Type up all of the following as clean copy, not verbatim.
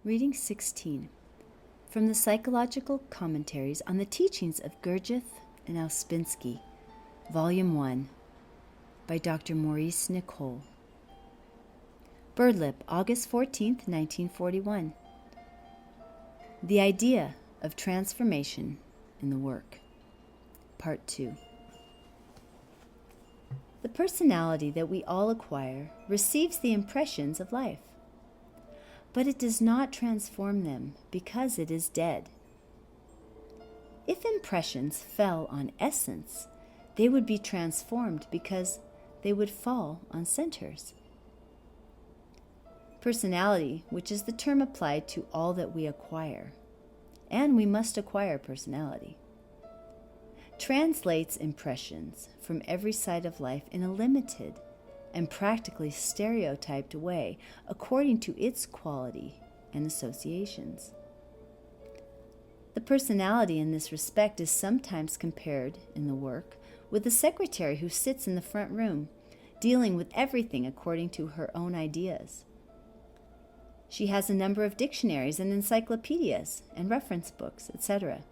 Reading 16 from the Psychological Commentaries on the Teachings of Gurdjieff and Ouspensky, Volume 1, by Dr. Maurice Nicoll. Birdlip, August 14, 1941. The Idea of Transformation in the Work, Part 2. The personality that we all acquire receives the impressions of life, but it does not transform them because it is dead. If impressions fell on essence, they would be transformed because they would fall on centers. Personality, which is the term applied to all that we acquire, and we must acquire personality, translates impressions from every side of life in a limited and practically stereotyped way according to its quality and associations. The personality in this respect is sometimes compared in the work with the secretary who sits in the front room, dealing with everything according to her own ideas. She has a number of dictionaries and encyclopedias and reference books, etc.,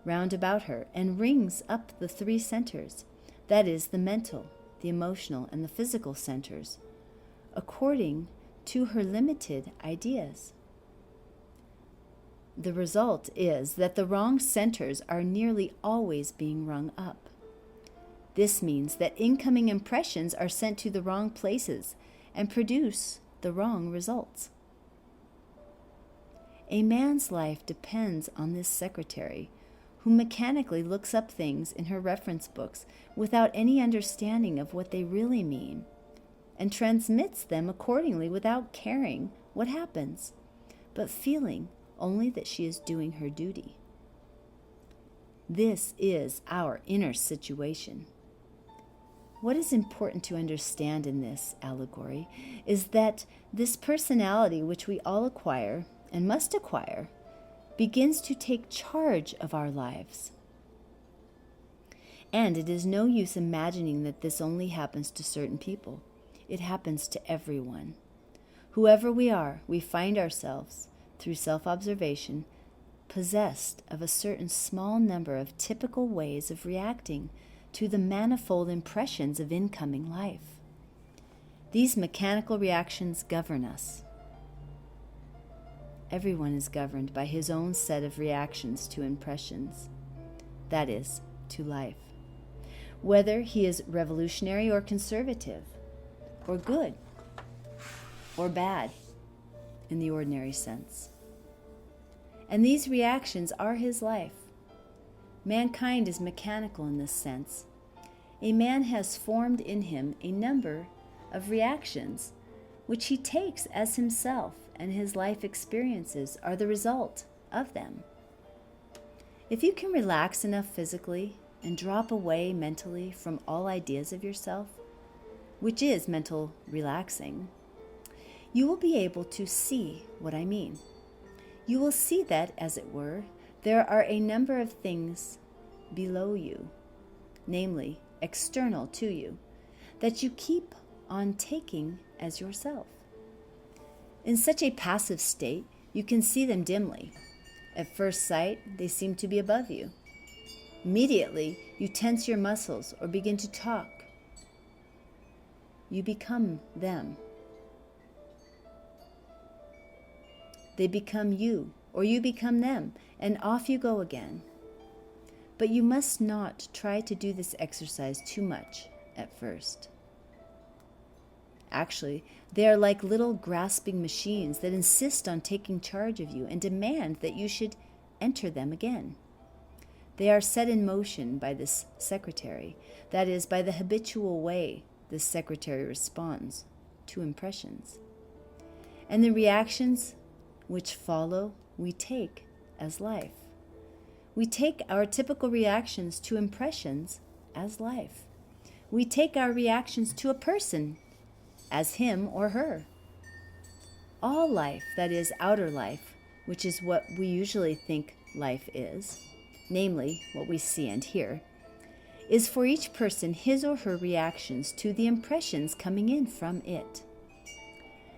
round about her, and rings up the three centers, that is, the mental, the emotional, and the physical centers, according to her limited ideas. The result is that the wrong centers are nearly always being rung up. This means that incoming impressions are sent to the wrong places and produce the wrong results. A man's life depends on this secretary, who mechanically looks up things in her reference books without any understanding of what they really mean, and transmits them accordingly without caring what happens, but feeling only that she is doing her duty. This is our inner situation. What is important to understand in this allegory is that this personality which we all acquire and must acquire begins to take charge of our lives. And it is no use imagining that this only happens to certain people. It happens to everyone. Whoever we are, we find ourselves, through self-observation, possessed of a certain small number of typical ways of reacting to the manifold impressions of incoming life. These mechanical reactions govern us. Everyone is governed by his own set of reactions to impressions, that is, to life. Whether he is revolutionary or conservative, or good, or bad, in the ordinary sense. And these reactions are his life. Mankind is mechanical in this sense. A man has formed in him a number of reactions which he takes as himself, and his life experiences are the result of them. If you can relax enough physically and drop away mentally from all ideas of yourself, which is mental relaxing, you will be able to see what I mean. You will see that, as it were, there are a number of things below you, namely external to you, that you keep on taking as yourself. In such a passive state, you can see them dimly. At first sight, they seem to be above you. Immediately, you tense your muscles or begin to talk. You become them. They become you, or you become them, and off you go again. But you must not try to do this exercise too much at first. Actually, they are like little grasping machines that insist on taking charge of you and demand that you should enter them again. They are set in motion by this secretary, that is, by the habitual way this secretary responds to impressions. And the reactions which follow we take as life. We take our typical reactions to impressions as life. We take our reactions to a person as him or her. All life, that is, outer life, which is what we usually think life is, namely what we see and hear, is for each person his or her reactions to the impressions coming in from it.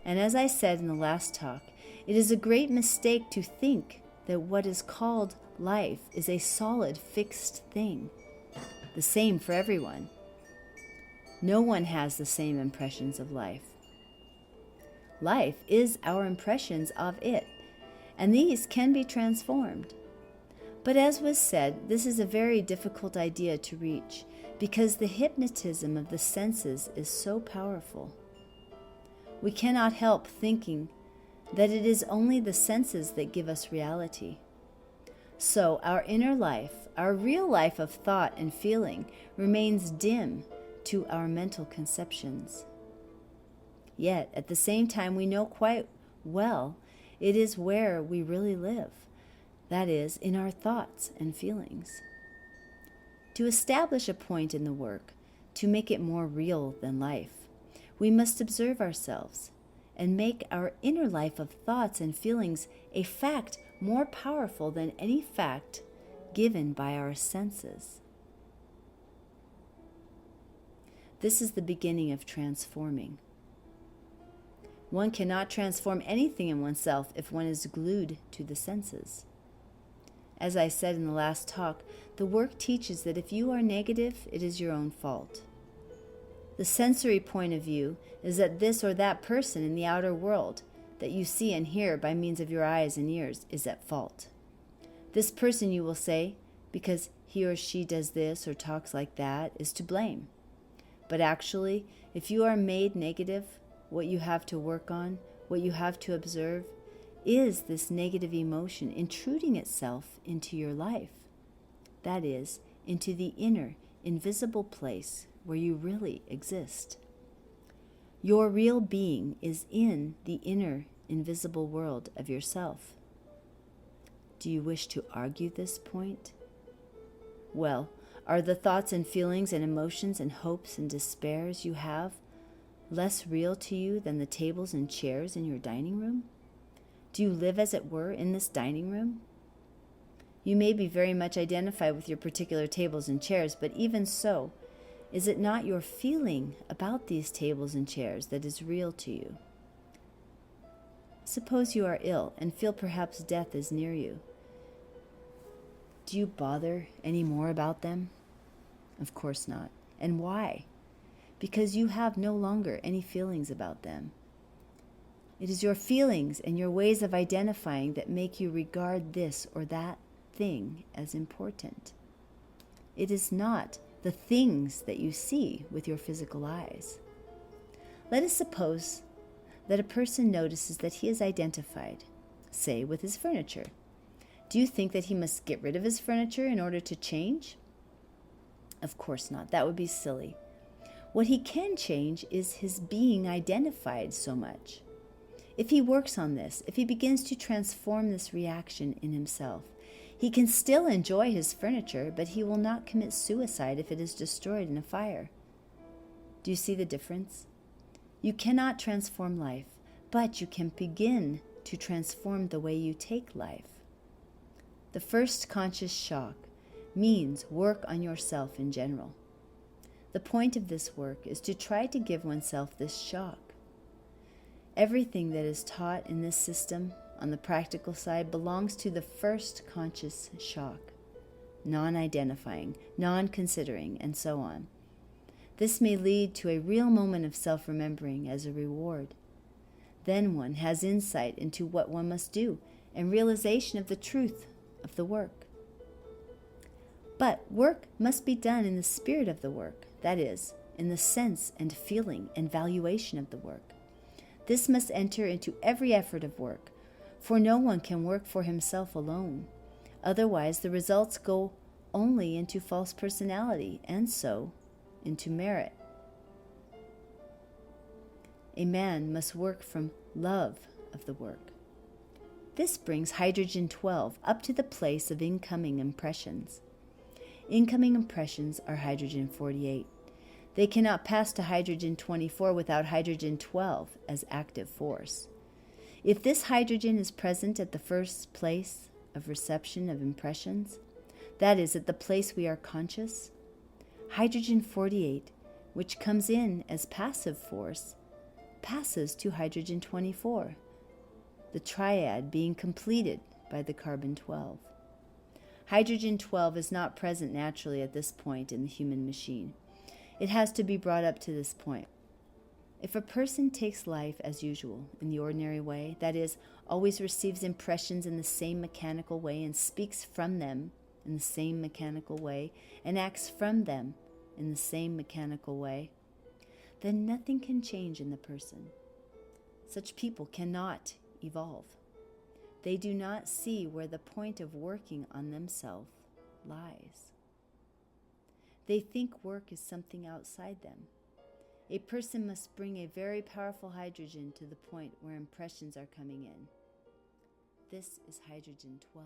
And as I said in the last talk, It is a great mistake to think that what is called life is a solid, fixed thing, the same for everyone. No one has the same impressions of life. Life is our impressions of it, and these can be transformed. But as was said, this is a very difficult idea to reach because the hypnotism of the senses is so powerful. We cannot help thinking that it is only the senses that give us reality. So our inner life, our real life of thought and feeling, remains dim to our mental conceptions. Yet, at the same time, we know quite well it is where we really live, that is, in our thoughts and feelings. To establish a point in the work, to make it more real than life, we must observe ourselves and make our inner life of thoughts and feelings a fact more powerful than any fact given by our senses. This is the beginning of transforming. One cannot transform anything in oneself if one is glued to the senses. As I said in the last talk, the work teaches that if you are negative, it is your own fault. The sensory point of view is that this or that person in the outer world that you see and hear by means of your eyes and ears is at fault. This person, you will say, because he or she does this or talks like that, is to blame. But actually, if you are made negative, what you have to work on, what you have to observe, is this negative emotion intruding itself into your life. That is, into the inner, invisible place where you really exist. Your real being is in the inner, invisible world of yourself. Do you wish to argue this point? Well, are the thoughts and feelings and emotions and hopes and despairs you have less real to you than the tables and chairs in your dining room? Do you live, as it were, in this dining room? You may be very much identified with your particular tables and chairs, but even so, is it not your feeling about these tables and chairs that is real to you? Suppose you are ill and feel perhaps death is near you. Do you bother any more about them? Of course not. And why? Because you have no longer any feelings about them. It is your feelings and your ways of identifying that make you regard this or that thing as important. It is not the things that you see with your physical eyes. Let us suppose that a person notices that he is identified, say, with his furniture. Do you think that he must get rid of his furniture in order to change? Of course not. That would be silly. What he can change is his being identified so much. If he works on this, if he begins to transform this reaction in himself, he can still enjoy his furniture, but he will not commit suicide if it is destroyed in a fire. Do you see the difference? You cannot transform life, but you can begin to transform the way you take life. The first conscious shock means work on yourself in general. The point of this work is to try to give oneself this shock. Everything that is taught in this system on the practical side belongs to the first conscious shock, non-identifying, non-considering, and so on. This may lead to a real moment of self-remembering as a reward. Then one has insight into what one must do and realization of the truth of the work. But work must be done in the spirit of the work, that is, in the sense and feeling and valuation of the work. This must enter into every effort of work, for no one can work for himself alone. Otherwise, the results go only into false personality, and so into merit. A man must work from love of the work. This brings hydrogen 12 up to the place of incoming impressions. Incoming impressions are hydrogen 48. They cannot pass to hydrogen 24 without hydrogen 12 as active force. If this hydrogen is present at the first place of reception of impressions, that is, at the place we are conscious, hydrogen 48, which comes in as passive force, passes to hydrogen 24, the triad being completed by the carbon-12. Hydrogen-12 is not present naturally at this point in the human machine. It has to be brought up to this point. If a person takes life as usual, in the ordinary way, that is, always receives impressions in the same mechanical way and speaks from them in the same mechanical way and acts from them in the same mechanical way, then nothing can change in the person. Such people cannot evolve. They do not see where the point of working on themselves lies. They think work is something outside them. A person must bring a very powerful hydrogen to the point where impressions are coming in. This is hydrogen 12.